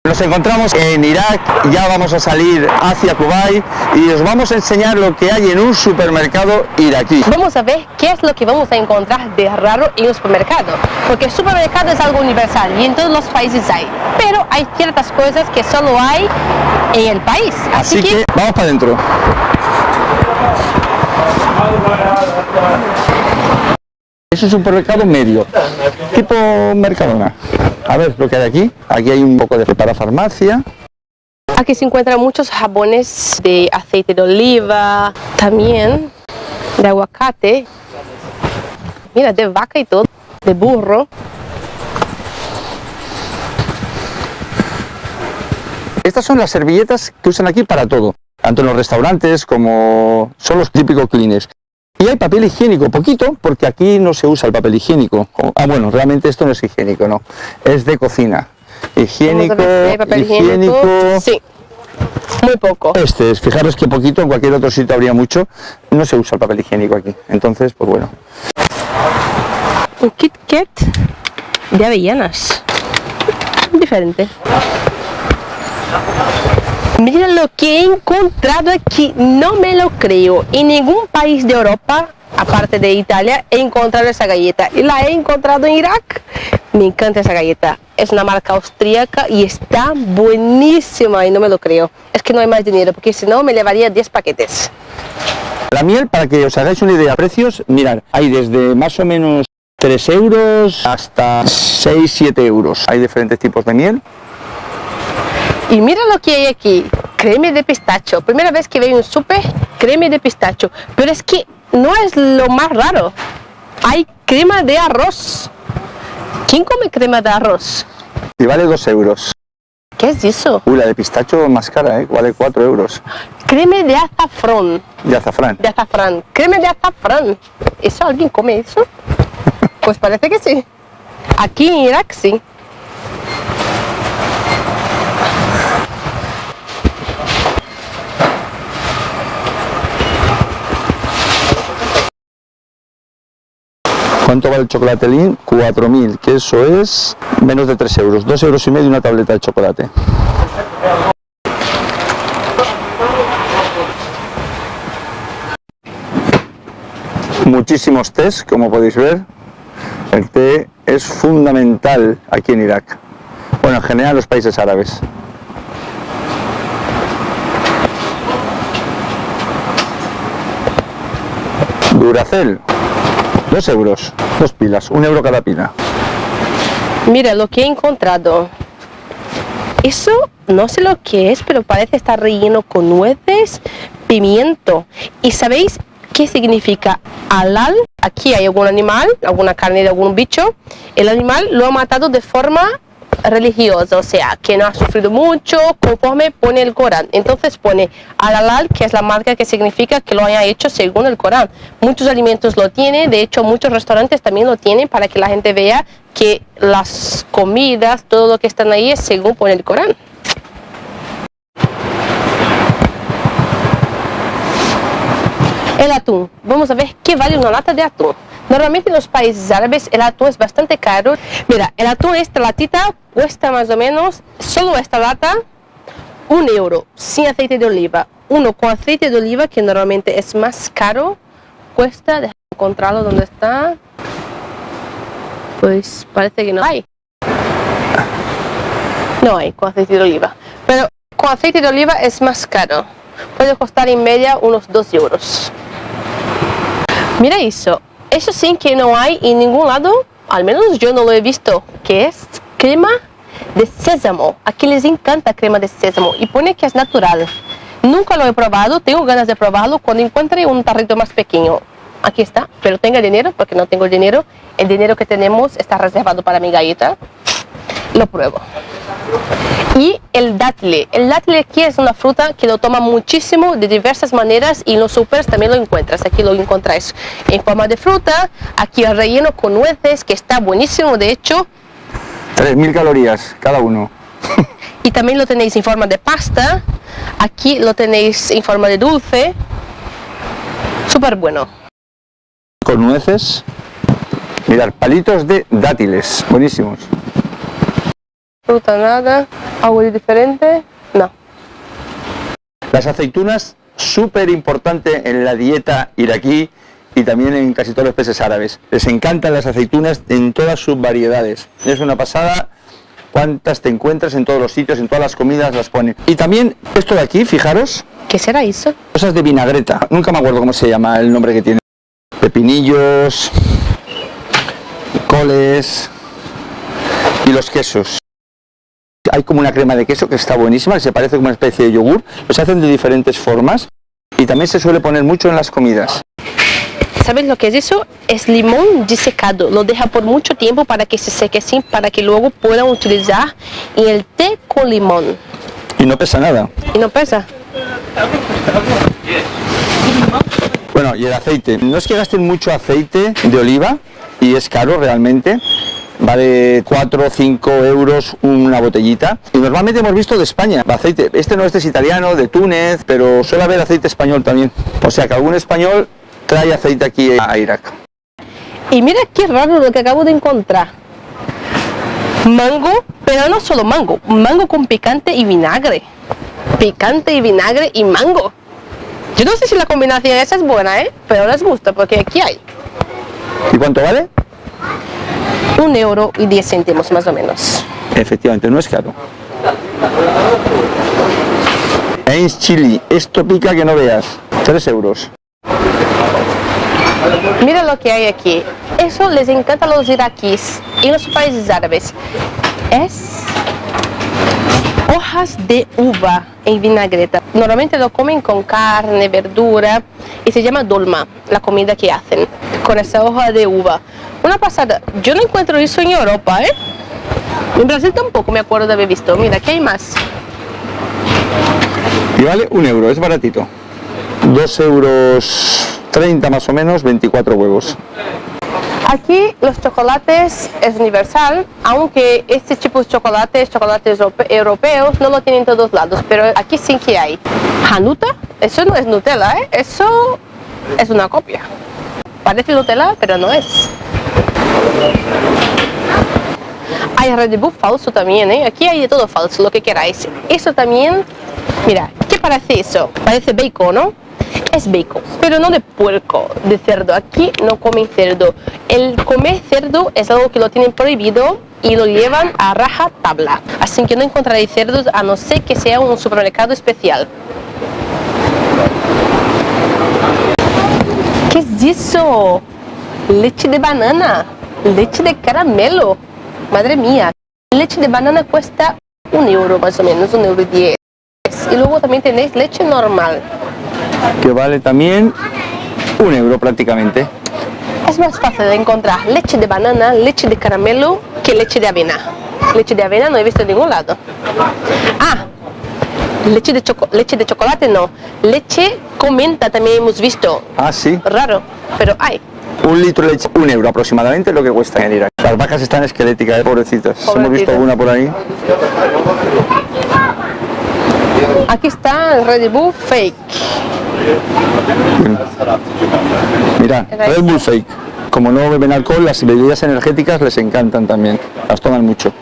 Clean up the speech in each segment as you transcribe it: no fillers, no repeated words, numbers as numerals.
Nos encontramos en Irak, ya vamos a salir hacia Kuwait y os vamos a enseñar lo que hay en un supermercado iraquí. Vamos a ver qué es lo que vamos a encontrar de raro en un supermercado, porque el supermercado es algo universal y en todos los países hay, pero hay ciertas cosas que solo hay en el país. Así que vamos para adentro. Es un supermercado medio, tipo Mercadona. A ver lo que hay aquí. Aquí hay un poco de para farmacia. Aquí se encuentran muchos jabones de aceite de oliva, también de aguacate, mira, de vaca y todo, de burro. Estas son las servilletas que usan aquí para todo, tanto en los restaurantes como son los típicos cleaners. Y hay papel higiénico, poquito, porque aquí no se usa el papel higiénico. Ah, bueno, realmente esto no es higiénico, no, es de cocina. Higiénico, higiénico. Sí, muy poco. Este es, fijaros que poquito, en cualquier otro sitio habría mucho. No se usa el papel higiénico aquí, entonces, pues bueno. Un Kit Kat de avellanas, diferente. Mira lo que he encontrado aquí, no me lo creo. En ningún país de Europa, aparte de Italia, he encontrado esa galleta. Y la he encontrado en Irak. Me encanta esa galleta. Es una marca austríaca y está buenísima y no me lo creo. Es que no hay más dinero, porque si no me llevaría 10 paquetes. La miel, para que os hagáis una idea, precios, mirad, hay desde más o menos 3 euros hasta 6-7 euros. Hay diferentes tipos de miel. Y mira lo que hay aquí, crema de pistacho. Primera vez que veo en un súper, crema de pistacho. Pero es que no es lo más raro. Hay crema de arroz. ¿Quién come crema de arroz? Y vale 2 euros. ¿Qué es eso? Uy, la de pistacho más cara, vale 4 euros. Crema de azafrán. De azafrán. De azafrán. Crema de azafrán. ¿Eso alguien come eso? Pues parece que sí. Aquí en Irak sí. ¿Cuánto vale el chocolatelín? 4.000, que eso es menos de 3 euros. 2 euros y medio una tableta de chocolate. Muchísimos tés, como podéis ver. El té es fundamental aquí en Irak. Bueno, en general en los países árabes. Duracell. 2 euros, 2 pilas, 1 euro cada pila. Mira lo que he encontrado. Eso no sé lo que es, pero parece estar relleno con nueces, pimiento. ¿Y sabéis qué significa halal? Aquí hay algún animal, alguna carne de algún bicho. El animal lo ha matado de forma religiosa, o sea, que no ha sufrido mucho, conforme pone el Corán. Entonces pone al-halal, que es la marca que significa que lo haya hecho según el Corán. Muchos alimentos lo tienen, de hecho muchos restaurantes también lo tienen para que la gente vea que las comidas, todo lo que están ahí es según pone el Corán. El atún, vamos a ver qué vale una lata de atún. Normalmente en los países árabes el atún es bastante caro. Mira, el atún, esta latita cuesta más o menos, solo esta lata, 1 euro, sin aceite de oliva. Uno con aceite de oliva, que normalmente es más caro, cuesta, déjame encontrarlo donde está. Pues parece que no hay. No hay con aceite de oliva. Pero con aceite de oliva es más caro. Puede costar en media unos 2 euros. Mira eso. Eso sí que no hay en ningún lado, al menos yo no lo he visto, que es crema de sésamo. Aquí les encanta crema de sésamo y pone que es natural. Nunca lo he probado, tengo ganas de probarlo cuando encuentre un tarrito más pequeño. Aquí está, pero tenga dinero, porque no tengo dinero. El dinero que tenemos está reservado para mi galleta. Lo pruebo. Y el dátil aquí es una fruta que lo toma muchísimo de diversas maneras y en los supers también lo encuentras. Aquí lo encontráis en forma de fruta, aquí el relleno con nueces, que está buenísimo de hecho. 3.000 calorías cada uno. Y también lo tenéis en forma de pasta, aquí lo tenéis en forma de dulce, súper bueno. Con nueces, mirad, palitos de dátiles, buenísimos. Fruta nada. ¿Algo diferente? No. Las aceitunas, súper importante en la dieta iraquí y también en casi todos los países árabes. Les encantan las aceitunas en todas sus variedades. Es una pasada cuántas te encuentras en todos los sitios, en todas las comidas las ponen. Y también esto de aquí, fijaros. ¿Qué será eso? Cosas de vinagreta. Nunca me acuerdo cómo se llama el nombre que tiene. Pepinillos, coles y los quesos. Hay como una crema de queso que está buenísima, que se parece como una especie de yogur. Los hacen de diferentes formas y también se suele poner mucho en las comidas. ¿Sabes lo que es eso? Es limón disecado. Lo deja por mucho tiempo para que se seque así, para que luego puedan utilizar en el té con limón. Y no pesa nada. Y no pesa. Bueno, y el aceite. No es que gasten mucho aceite de oliva y es caro realmente. Vale 4 o 5 euros una botellita. Y normalmente hemos visto de España aceite. Este no, este es italiano, de Túnez, pero suele haber aceite español también. O sea que algún español trae aceite aquí a Irak. Y mira qué raro lo que acabo de encontrar. Mango, pero no solo mango. Mango con picante y vinagre. Picante y vinagre y mango. Yo no sé si la combinación esa es buena, pero les gusta porque aquí hay. ¿Y cuánto vale? 1,10 € más o menos. Efectivamente, no es caro. Ains chili, esto pica que no veas. 3 euros. Mira lo que hay aquí. Eso les encanta a los iraquíes y los países árabes. Es hojas de uva en vinagreta. Normalmente lo comen con carne, verdura y se llama dolma, la comida que hacen con esa hoja de uva. Una pasada. Yo no encuentro eso en Europa, En Brasil tampoco me acuerdo de haber visto. Mira, ¿qué hay más? Y vale 1 euro, es baratito. 2,30 € más o menos, 24 huevos. Aquí los chocolates es universal, aunque este tipo de chocolates europeos, no lo tienen en todos lados, pero aquí sí que hay. Hanuta, eso no es Nutella, eso es una copia. Parece Nutella, pero no es. Hay Red Bull falso también, Aquí hay de todo falso, lo que queráis. Eso también, mira, ¿qué parece eso? Parece bacon, ¿no? Es bacon, pero no de puerco, de cerdo. Aquí no comen cerdo. El comer cerdo es algo que lo tienen prohibido y lo llevan a raja tabla. Así que no encontraréis cerdos a no ser que sea un supermercado especial. ¿Qué es eso? Leche de banana, leche de caramelo. Madre mía, leche de banana cuesta 1 euro más o menos, 1,10 €. Y luego también tenéis leche normal, que vale también 1 euro prácticamente. Es más fácil de encontrar leche de banana, leche de caramelo que leche de avena. Leche de avena no he visto en ningún lado. Ah, leche de chocolate no. Leche con menta también hemos visto. Ah, sí. Raro, pero hay. 1 litro de leche, 1 euro aproximadamente lo que cuesta en Irak. Las vacas están esqueléticas, pobrecitas. Hemos visto alguna por ahí. Aquí está el Red Bull Fake. Mira, Red Bull Fake. Como no beben alcohol, las bebidas energéticas les encantan también. Las toman mucho.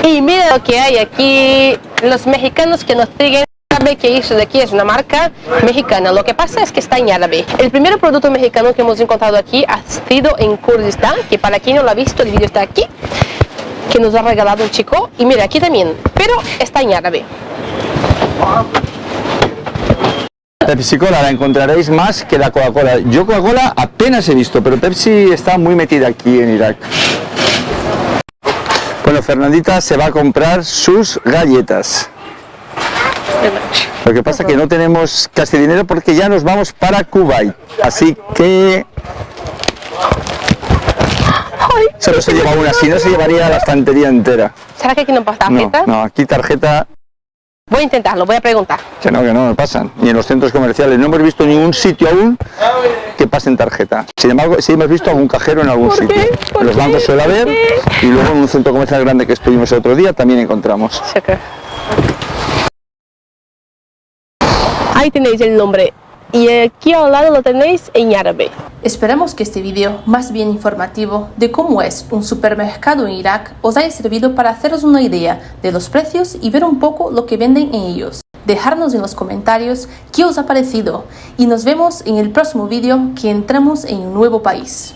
Y mira lo que hay aquí. Los mexicanos que nos siguen saben que eso de aquí es una marca mexicana. Lo que pasa es que está en árabe. El primer producto mexicano que hemos encontrado aquí ha sido en Kurdistán, que para quien no lo ha visto, el vídeo está aquí, que nos ha regalado un chico. Y mira, aquí también, pero está en árabe. Pepsi Cola la encontraréis más que la Coca-Cola. Yo Coca-Cola apenas he visto, pero Pepsi está muy metida aquí en Irak. Bueno, Fernandita se va a comprar sus galletas. Lo que pasa es que no tenemos casi dinero porque ya nos vamos para Kuwait. Así que... solo se lleva una, si no se llevaría la estantería entera. ¿Será que aquí no pasa tarjeta? No, aquí tarjeta... Voy a intentarlo, voy a preguntar. Que no pasan. Ni en los centros comerciales. No hemos visto ningún sitio aún que pasen tarjeta. Sin embargo, sí hemos visto algún cajero en algún sitio. En los bancos suele haber. Y luego en un centro comercial grande que estuvimos el otro día también encontramos. Ahí tenéis el nombre. y aquí al lado lo tenéis en árabe. Esperamos que este vídeo, más bien informativo de cómo es un supermercado en Irak, os haya servido para haceros una idea de los precios y ver un poco lo que venden en ellos. Dejadnos en los comentarios qué os ha parecido y nos vemos en el próximo vídeo que entramos en un nuevo país.